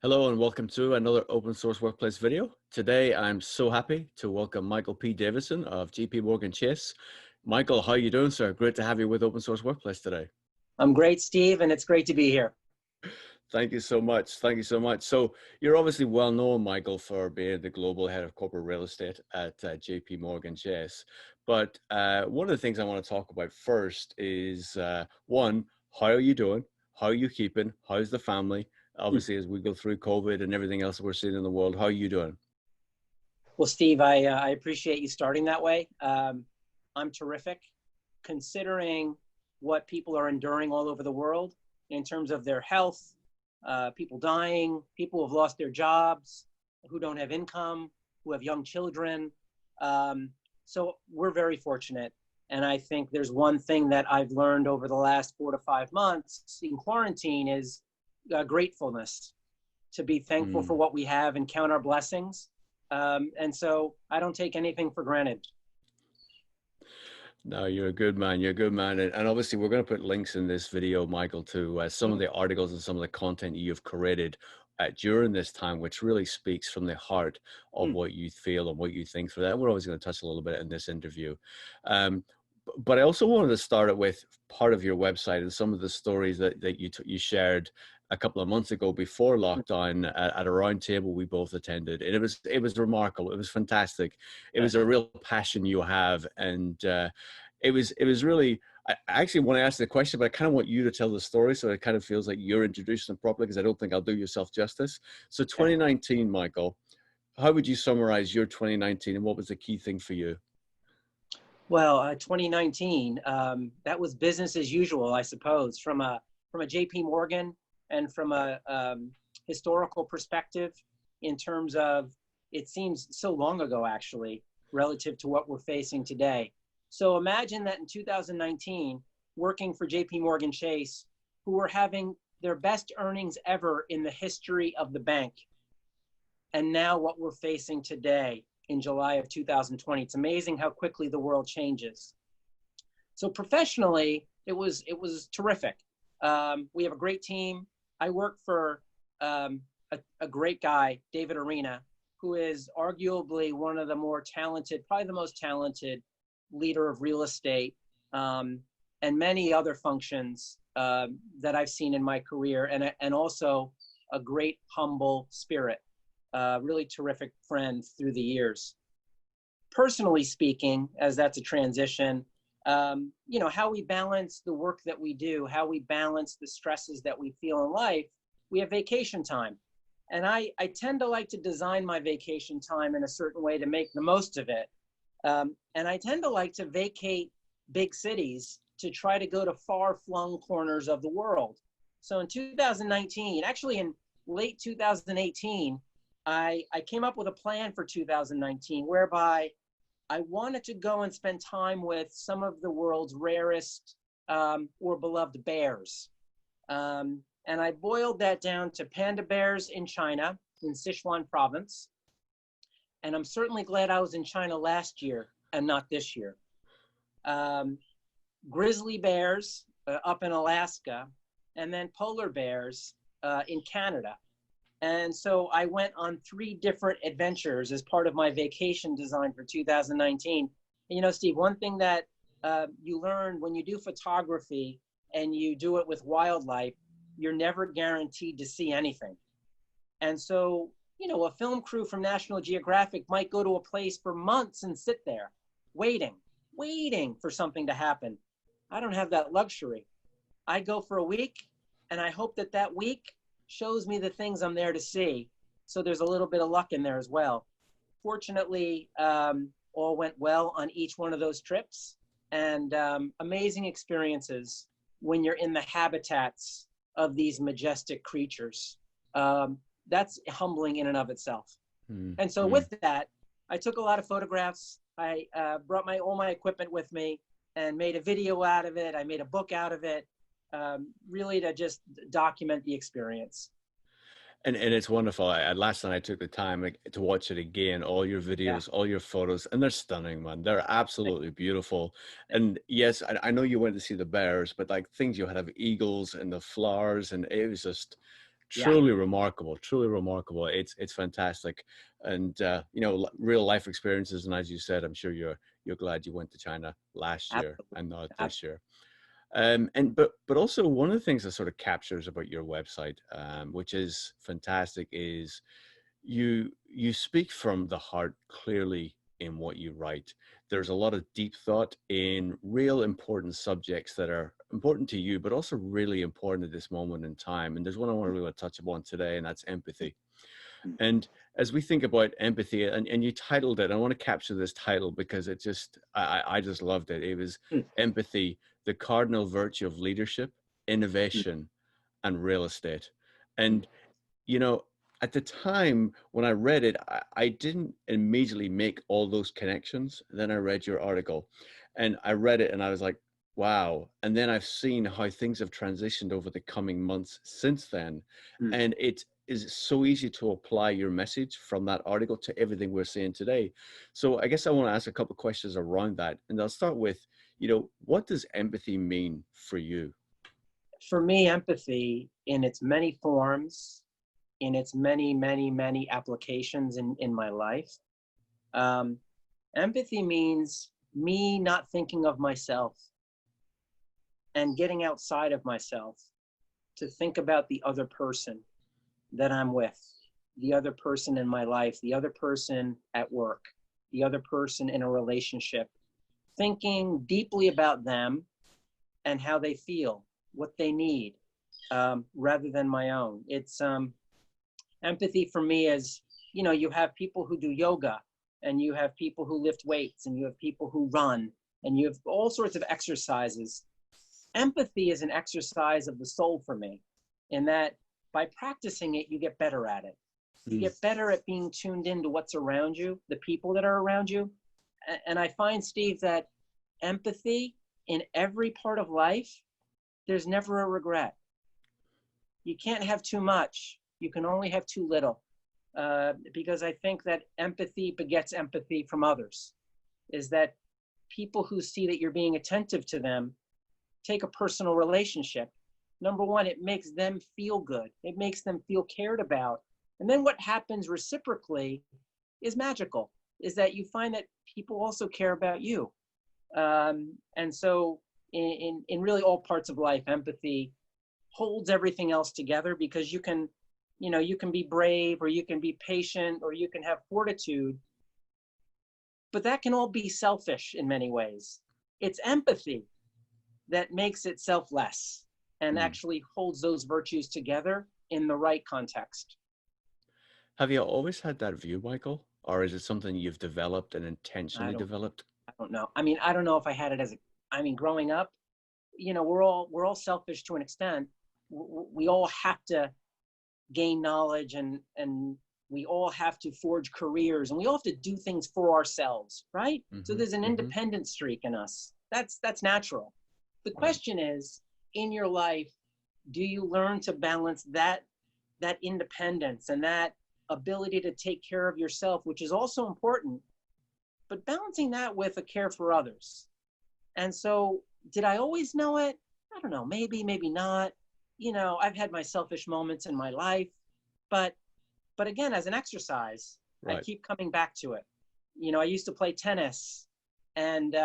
Hello and welcome to another open source workplace video. Today, I'm so happy to welcome Michael P. Davidson of JP Morgan Chase. Michael, how are you doing, sir? Great to have you with Open Source Workplace today. I'm great, Steve, and it's great to be here. Thank you so much. Thank you so much. So you're obviously well known, Michael, for being the global head of corporate real estate at JP Morgan Chase. But one of the things I want to talk about first is one, how are you doing? How are you keeping? How's the family? Obviously, as we go through COVID and everything else we're seeing in the world, how are you doing? Well, Steve, I appreciate you starting that way. I'm terrific, considering what people are enduring all over the world in terms of their health, people dying, people who have lost their jobs, who don't have income, who have young children. So we're very fortunate. And I think there's one thing that I've learned over the last 4 to 5 months in quarantine is gratefulness, to be thankful for what we have and count our blessings. And so I don't take anything for granted. No, you're a good man. You're a good man. And obviously, we're going to put links in this video, Michael, to some of the articles and some of the content you've created during this time, which really speaks from the heart of what you feel and what you think through that. We're always going to touch a little bit in this interview. But I also wanted to start it with part of your website and some of the stories that you shared a couple of months ago before lockdown at a round table we both attended, and it was remarkable. It was fantastic. It was a real passion you have, and it was really. I actually want to ask the question, but I kind of want you to tell the story, so it kind of feels like you're introducing them properly, because I don't think I'll do yourself justice. So 2019, Michael, how would you summarize your 2019, and what was the key thing for you? Well, 2019, that was business as usual, I suppose, from a JP Morgan and from a historical perspective, in terms of, it seems so long ago, actually, relative to what we're facing today. So imagine that in 2019, working for JP Morgan Chase, who were having their best earnings ever in the history of the bank. And now what we're facing today in July of 2020. It's amazing how quickly the world changes. So professionally, it was terrific. We have a great team. I work for a great guy, David Arena, who is arguably one of the more talented, probably the most talented leader of real estate, and many other functions that I've seen in my career, and also a great humble spirit. Really terrific friend through the years. Personally speaking, as that's a transition, how we balance the work that we do, how we balance the stresses that we feel in life, we have vacation time. And I tend to like to design my vacation time in a certain way to make the most of it. And I tend to like to vacate big cities to try to go to far-flung corners of the world. So in 2019, actually in late 2018, I came up with a plan for 2019 whereby I wanted to go and spend time with some of the world's rarest or beloved bears. And I boiled that down to panda bears in China, in Sichuan province. And I'm certainly glad I was in China last year and not this year. Grizzly bears up in Alaska, and then polar bears in Canada. And so I went on 3 different adventures as part of my vacation design for 2019. And Steve, one thing that you learn when you do photography and you do it with wildlife, you're never guaranteed to see anything. And so, a film crew from National Geographic might go to a place for months and sit there waiting for something to happen. I don't have that luxury. I go for a week, and I hope that that week shows me the things I'm there to see. So there's a little bit of luck in there as well. Fortunately, all went well on each one of those trips, and amazing experiences when you're in the habitats of these majestic creatures. That's humbling in and of itself. And so with that, I took a lot of photographs. I brought all my equipment with me and made a video out of it. I made a book out of it, really to just document the experience. And it's wonderful. Last night I took the time to watch it again, all your videos, all your photos, and they're stunning, man. They're absolutely beautiful. And yes, I know you went to see the bears, but like things you had of eagles and the flowers, and it was just Yeah, truly remarkable, truly remarkable. It's fantastic. And you know, real life experiences. And as you said, I'm sure you're glad you went to China last year absolutely. and not this Absolutely. year. And but also one of the things that sort of captures about your website, which is fantastic, is you speak from the heart clearly in what you write. There's a lot of deep thought in real important subjects that are important to you, but also really important at this moment in time. And there's one I want to really touch upon today, and that's empathy. And as we think about empathy, and you titled it, I want to capture this title because it just, I just loved it. It was Mm, empathy, the cardinal virtue of leadership, mm, innovation, and real estate. mm, And you know, at the time when I read it, I didn't immediately make all those connections. Then I read your article and I read it and I was like, wow. And then I've seen how things have transitioned over the coming months since then. mm. And it is so easy to apply your message from that article to everything we're seeing today. So I guess I want to ask a couple of questions around that. And I'll start with, you know, what does empathy mean for you? For me, empathy in its many forms, in its many, many, many applications in my life, um, empathy means me not thinking of myself and getting outside of myself to think about the other person that I'm with, the other person in my life, the other person at work, the other person in a relationship, thinking deeply about them and how they feel, what they need, rather than my own. It's empathy for me is, you know, you have people who do yoga, and you have people who lift weights, and you have people who run, and you have all sorts of exercises. Empathy is an exercise of the soul for me, in that by practicing it, you get better at it. You Mm. get better at being tuned into what's around you, the people that are around you. And I find, Steve, that empathy in every part of life, there's never a regret. You can't have too much. You can only have too little. Because I think that empathy begets empathy from others, is that people who see that you're being attentive to them take a personal relationship. Number one, it makes them feel good. It makes them feel cared about. And then what happens reciprocally is magical, is that you find that people also care about you. And so in really all parts of life, empathy holds everything else together, because you can, you know, you can be brave, or you can be patient, or you can have fortitude, but that can all be selfish in many ways. It's empathy that makes it selfless and Mm. actually holds those virtues together in the right context. Have you always had that view, Michael? Or is it something you've developed and I intentionally don't, developed? I don't know. I mean, I don't know if I had it as a, I mean, growing up, you know, we're all selfish to an extent. We all have to gain knowledge, and we all have to forge careers, and we all have to do things for ourselves, right? So Hmm. there's an Hmm. independent streak in us. That's natural. The Right. question is, in your life, do you learn to balance that independence and that ability to take care of yourself, which is also important, but balancing that with a care for others? And so, did I always know it? I don't know, maybe, maybe not. You know, I've had my selfish moments in my life, but again, as an exercise, I Right. keep coming back to it. You know, I used to play tennis, and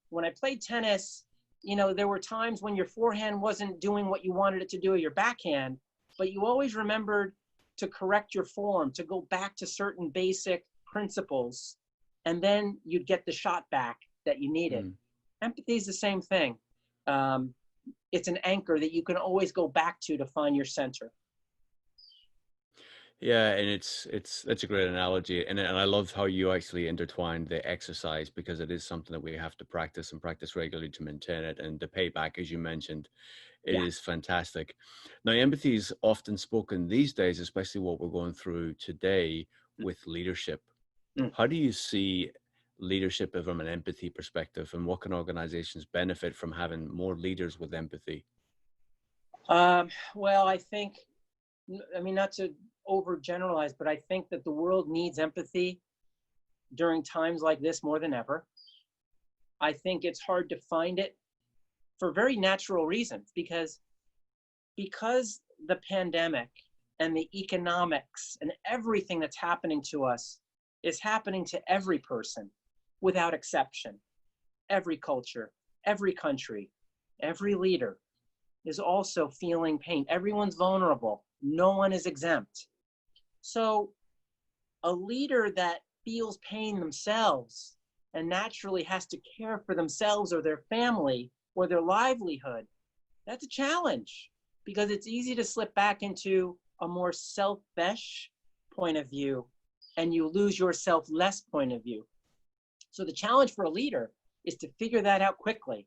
when I played tennis, you know, there were times when your forehand wasn't doing what you wanted it to do, your backhand, but you always remembered to correct your form, to go back to certain basic principles, and then you'd get the shot back that you needed. Mm. Empathy is the same thing. Um, it's an anchor that you can always go back to find your center. Yeah, and it's that's a great analogy, and I love how you actually intertwined the exercise because it is something that we have to practice and practice regularly to maintain it, and the payback, as you mentioned, it Yeah. is fantastic. Now, empathy is often spoken these days, especially what we're going through today with leadership. Mm. How do you see leadership from an empathy perspective, and what can organizations benefit from having more leaders with empathy? Well, I think, I mean, not to overgeneralize, but I think that the world needs empathy during times like this more than ever. I think it's hard to find it for very natural reasons, because the pandemic and the economics and everything that's happening to us is happening to every person without exception. Every culture, every country, every leader is also feeling pain. Everyone's vulnerable. No one is exempt. So a leader that feels pain themselves and naturally has to care for themselves or their family or their livelihood, that's a challenge, because it's easy to slip back into a more selfish point of view and you lose your selfless point of view. So the challenge for a leader is to figure that out quickly,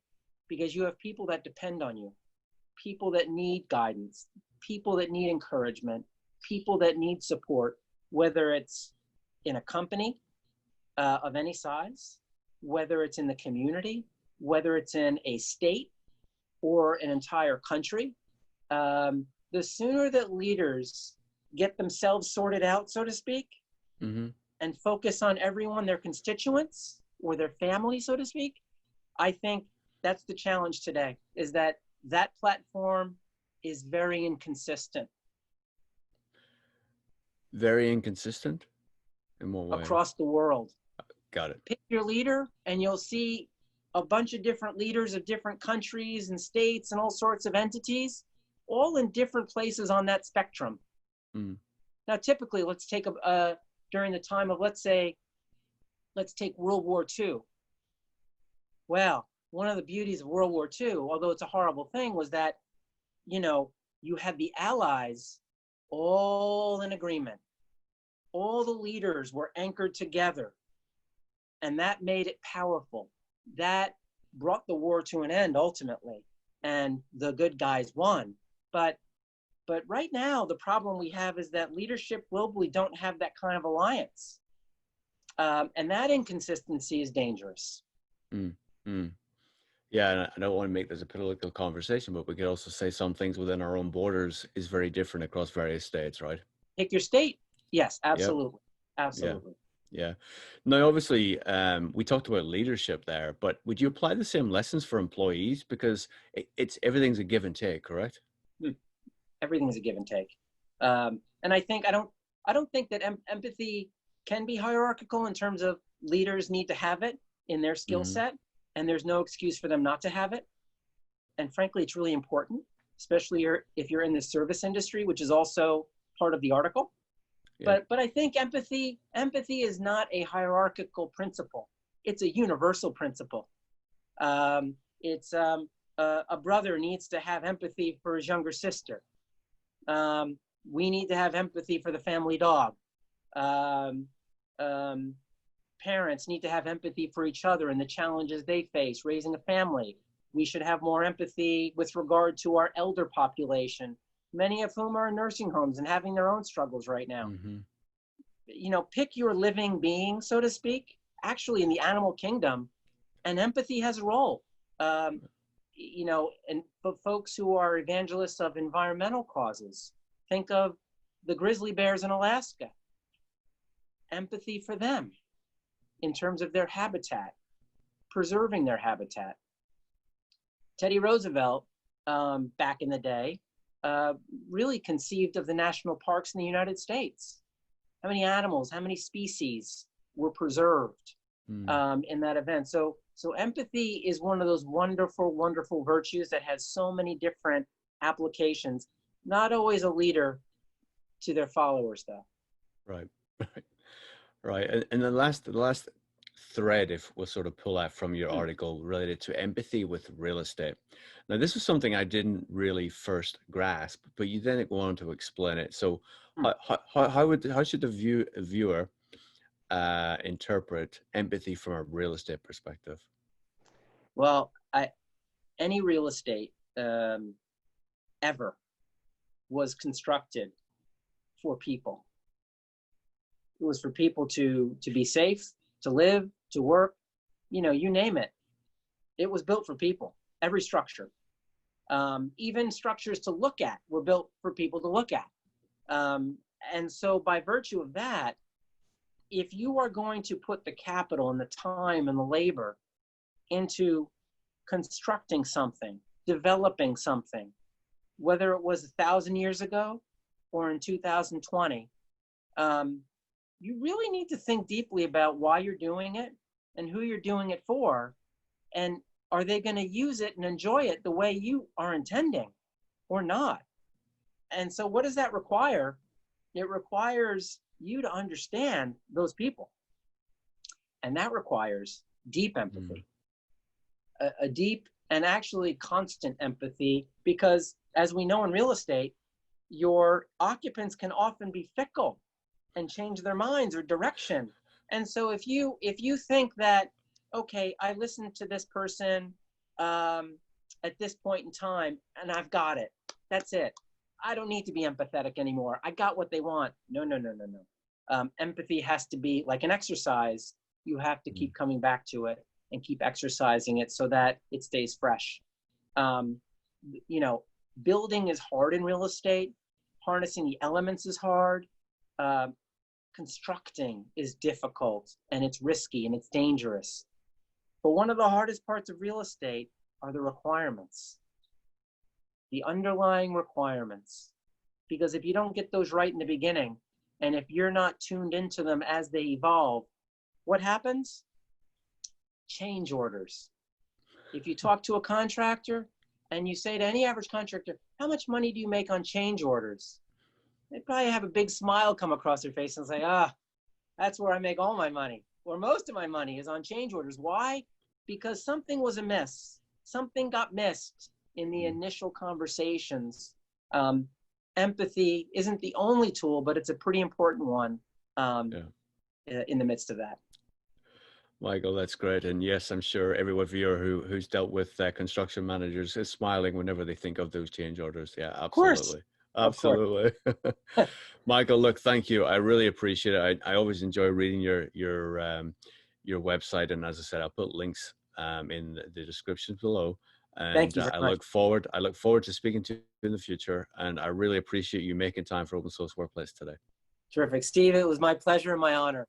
because you have people that depend on you, people that need guidance, people that need encouragement, people that need support, whether it's in a company of any size, whether it's in the community, whether it's in a state or an entire country. The sooner that leaders get themselves sorted out, so to speak, and focus on everyone, their constituents or their family, so to speak, I think that's the challenge today, is that that platform is very inconsistent. Very inconsistent? In what way? Across the world. Got it. Pick your leader and you'll see a bunch of different leaders of different countries and states and all sorts of entities, all in different places on that spectrum. Now, typically, let's take during the time of, let's take World War II. Well, one of the beauties of World War II, although it's a horrible thing, was that, you had the Allies all in agreement. All the leaders were anchored together, and that made it powerful. That brought the war to an end ultimately, and the good guys won. But right now, the problem we have is that leadership globally don't have that kind of alliance. And that inconsistency is dangerous. Yeah, and I don't want to make this a political conversation, but we could also say some things within our own borders is very different across various states, right? Pick your state. Yes, absolutely. Yep. Absolutely. Yeah. Now, obviously, we talked about leadership there, but would you apply the same lessons for employees? Because everything's a give and take, correct? Everything's a give and take. And I think, I don't think that empathy can be hierarchical in terms of leaders need to have it in their skill set, and there's no excuse for them not to have it. And frankly, it's really important, especially if you're in the service industry, which is also part of the article. Yeah. But I think empathy is not a hierarchical principle. It's a universal principle. It's a brother needs to have empathy for his younger sister. We need to have empathy for the family dog. Parents need to have empathy for each other and the challenges they face raising a family. We should have more empathy with regard to our elder population, many of whom are in nursing homes and having their own struggles right now. Pick your living being, so to speak, actually in the animal kingdom, and empathy has a role. And for folks who are evangelists of environmental causes, think of the grizzly bears in Alaska. Empathy for them in terms of their habitat, preserving their habitat. Teddy Roosevelt, back in the day, really conceived of the national parks in the United States. How many animals, how many species were preserved in that event? So empathy is one of those wonderful, wonderful virtues that has so many different applications. Not always a leader to their followers, though. Right. Right. And the last thread, if we'll sort of pull out from your article, related to empathy with real estate. Now, this was something I didn't really first grasp, but you then go on to explain it. So how should the viewer interpret empathy from a real estate perspective? Well, any real estate ever was constructed for people. It was for people to be safe, to live, to work, you name it. It was built for people, every structure. Even structures to look at were built for people to look at. And so by virtue of that, if you are going to put the capital and the time and the labor into constructing something, developing something, whether it was 1,000 years ago or in 2020, you really need to think deeply about why you're doing it and who you're doing it for. And are they going to use it and enjoy it the way you are intending or not? And so what does that require? It requires you to understand those people. And that requires deep empathy, a deep and actually constant empathy, because as we know in real estate, your occupants can often be fickle and change their minds or direction. And so if you think that, okay, I listened to this person at this point in time and I've got it, that's it, I don't need to be empathetic anymore, I got what they want. No, no, no, no, no. Empathy has to be like an exercise. You have to keep coming back to it and keep exercising it so that it stays fresh. You know, building is hard in real estate. Harnessing the elements is hard. Constructing is difficult, and it's risky and it's dangerous. But one of the hardest parts of real estate are the requirements, the underlying requirements. Because if you don't get those right in the beginning, and if you're not tuned into them as they evolve, what happens? Change orders. If you talk to a contractor and you say to any average contractor, how much money do you make on change orders? They probably have a big smile come across their face and say, that's where I make all my money, or most of my money is on change orders. Why? Because something was amiss. Something got missed in the initial conversations. Empathy isn't the only tool, but it's a pretty important one in the midst of that. Michael, that's great. And yes, I'm sure every viewer who's dealt with construction managers is smiling whenever they think of those change orders. Yeah, absolutely. Absolutely. Michael, look, thank you. I really appreciate it. I always enjoy reading your website. And as I said, I'll put links in the description below. And thank you very much. I look forward to speaking to you in the future. And I really appreciate you making time for Open Source Workplace today. Terrific. Steve, it was my pleasure and my honor.